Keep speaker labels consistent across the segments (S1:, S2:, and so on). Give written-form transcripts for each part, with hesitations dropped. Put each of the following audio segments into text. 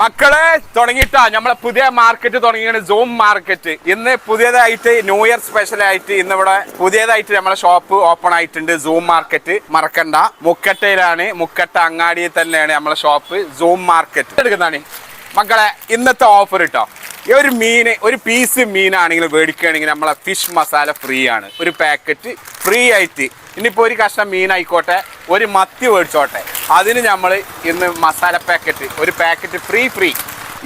S1: മക്കളെ തുടങ്ങിയിട്ടാ നമ്മളെ പുതിയ മാർക്കറ്റ് തുടങ്ങിയാണ് സൂം മാർക്കറ്റ്. ഇന്ന് പുതിയതായിട്ട് ന്യൂ ഇയർ സ്പെഷ്യൽ ആയിട്ട് ഇന്ന് ഇവിടെ പുതിയതായിട്ട് നമ്മളെ ഷോപ്പ് ഓപ്പൺ ആയിട്ടുണ്ട്. സൂം മാർക്കറ്റ് മറക്കണ്ട, മുക്കട്ടയിലാണ്, മുക്കട്ട അങ്ങാടിയിൽ തന്നെയാണ് നമ്മളെ ഷോപ്പ് സൂം മാർക്കറ്റ്. എടുക്കുന്നതാണ് മക്കളെ ഇന്നത്തെ ഓഫർ കേട്ടോ. ഈ ഒരു മീന്, ഒരു പീസ് മീനാണെങ്കിൽ മേടിക്കുകയാണെങ്കിൽ നമ്മളെ ഫിഷ് മസാല ഫ്രീ ആണ്. ഒരു പാക്കറ്റ് ഫ്രീ ആയിട്ട്. ഇനിയിപ്പോൾ ഒരു കഷ്ണം മീനായിക്കോട്ടെ, ഒരു മത്തി മേടിച്ചോട്ടെ, അതിന് നമ്മൾ ഇന്ന് മസാല പാക്കറ്റ്, ഒരു പാക്കറ്റ് ഫ്രീ.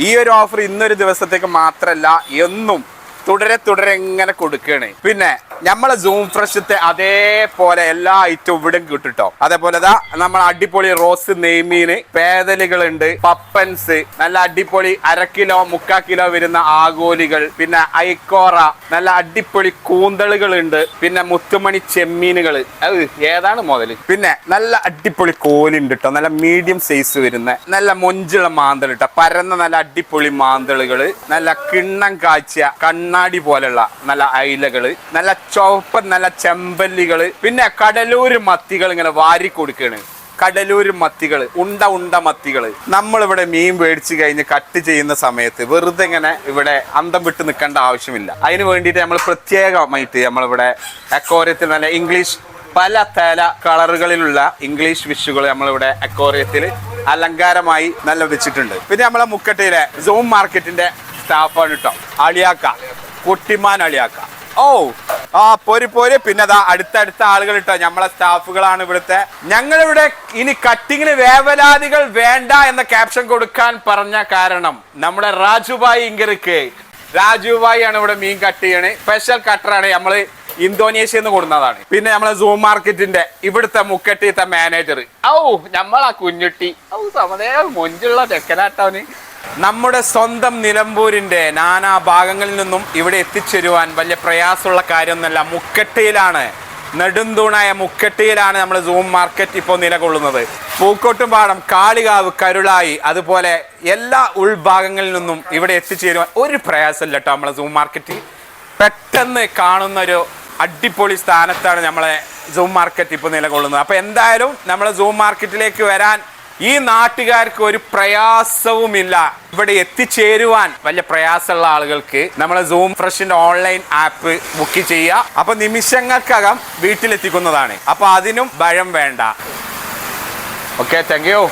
S1: ഈ ഒരു ഓഫർ ഇന്നൊരു ദിവസത്തേക്ക് മാത്രമല്ല, എന്നും തുടരെ ഇങ്ങനെ കൊടുക്കുകയാണ്. പിന്നെ നമ്മളെ സൂം ഫ്രഷത്തെ അതേപോലെ എല്ലാ ഐറ്റവും ഇവിടെ കിട്ടുട്ടോ. അതേപോലെ നമ്മൾ അടിപൊളി റോസ് നെയ്മീന്, പേതലുകളുണ്ട്, പപ്പൻസ്, നല്ല അടിപൊളി 1/2 കിലോ 3/4 കിലോ വരുന്ന ആഗോലികൾ, പിന്നെ ഐക്കോറ, നല്ല അടിപൊളി കൂന്തളുകളുണ്ട്, പിന്നെ മുത്തുമണി ചെമ്മീനുകൾ, ഏതാണ് മുതല്, പിന്നെ നല്ല അടിപൊളി കോലുണ്ട് കേട്ടോ. നല്ല മീഡിയം സൈസ് വരുന്ന നല്ല മൊഞ്ചുള്ള മാന്തൾ കേട്ടോ. പരന്ന നല്ല അടിപൊളി മാന്തളുകള്, നല്ല കിണ്ണം കാഴ്ച കണ്ണാടി പോലുള്ള നല്ല അയിലകള്, നല്ല ചുവപ്പ് നല്ല ചെമ്പല്ലികള്, പിന്നെ കടലൂർ മത്തികൾ ഇങ്ങനെ വാരി കൊടുക്കുകയാണ്. കടലൂർ മത്തികൾ, ഉണ്ട മത്തികൾ. നമ്മളിവിടെ മീൻ മേടിച്ചു കഴിഞ്ഞ് കട്ട് ചെയ്യുന്ന സമയത്ത് വെറുതെ ഇങ്ങനെ ഇവിടെ അന്തം വിട്ട് നിൽക്കേണ്ട ആവശ്യമില്ല. അതിന് വേണ്ടിയിട്ട് നമ്മൾ പ്രത്യേകമായിട്ട് നമ്മളിവിടെ അക്വേറിയത്തിൽ നല്ല ഇംഗ്ലീഷ് പല തല കളറുകളിലുള്ള ഇംഗ്ലീഷ് ഫിഷുകൾ നമ്മളിവിടെ അക്വേറിയത്തിൽ അലങ്കാരമായി നല്ല വെച്ചിട്ടുണ്ട്. പിന്നെ നമ്മളെ മുക്കട്ടയിലെ സൂം മാർക്കറ്റിന്റെ സ്റ്റാഫാണ് കേട്ടോ, അളിയാക്ക, കുട്ടിമാൻ അളിയാക്ക. പോര്. പിന്നെ അടുത്തടുത്ത ആളുകൾ ഇട്ടോ, നമ്മളെ സ്റ്റാഫുകളാണ് ഇവിടുത്തെ. ഞങ്ങളിവിടെ ഇനി കട്ടിങ്ങിന് വേവലാതികൾ വേണ്ട എന്ന ക്യാപ്ഷൻ കൊടുക്കാൻ പറഞ്ഞ കാരണം നമ്മുടെ രാജുഭായി ഇങ്കർക്ക്, രാജുഭായി ആണ് ഇവിടെ മീൻ കട്ട് ചെയ്യണേ. സ്പെഷ്യൽ കട്ടറാണ്, നമ്മള് ഇന്തോനേഷ്യന്ന് കൊടുക്കുന്നതാണ്. പിന്നെ നമ്മളെ സൂം മാർക്കറ്റിന്റെ ഇവിടുത്തെ മുക്കട്ടിത്തെ മാനേജർ, നമ്മളാ കുഞ്ഞുട്ടി, മൊഞ്ചുള്ള ചെക്കനാട്ടവന്. നമ്മുടെ സ്വന്തം നിലമ്പൂരിന്റെ നാനാ ഭാഗങ്ങളിൽ നിന്നും ഇവിടെ എത്തിച്ചേരുവാൻ വലിയ പ്രയാസമുള്ള കാര്യമൊന്നുമല്ല. മുക്കട്ടയിലാണ്, നെടുന്തൂണായ മുക്കട്ടയിലാണ് നമ്മൾ സൂം മാർക്കറ്റ് ഇപ്പോൾ നിലകൊള്ളുന്നത്. പൂക്കോട്ടുംപാടം, കാളികാവ്, കരുളായി, അതുപോലെ എല്ലാ ഉൾഭാഗങ്ങളിൽ നിന്നും ഇവിടെ എത്തിച്ചേരുവാൻ ഒരു പ്രയാസമില്ല കേട്ടോ. നമ്മളെ സൂം മാർക്കറ്റ് പെട്ടെന്ന് കാണുന്നൊരു അടിപൊളി സ്ഥാനത്താണ് നമ്മളെ സൂം മാർക്കറ്റ് ഇപ്പോൾ നിലകൊള്ളുന്നത്. അപ്പോൾ എന്തായാലും നമ്മളെ സൂം മാർക്കറ്റിലേക്ക് വരാൻ ഈ നാട്ടുകാർക്ക് ഒരു പ്രയാസവുമില്ല. ഇവിടെ എത്തിച്ചേരുവാൻ വലിയ പ്രയാസമുള്ള ആളുകൾക്ക് നമ്മളെ സൂം ഫ്രഷിന്റെ ഓൺലൈൻ ആപ്പ് ബുക്ക് ചെയ്യുക. അപ്പൊ നിമിഷങ്ങൾക്കകം വീട്ടിലെത്തിക്കുന്നതാണ്. അപ്പൊ അതിനും ഭയം വേണ്ട. Okay, thank you.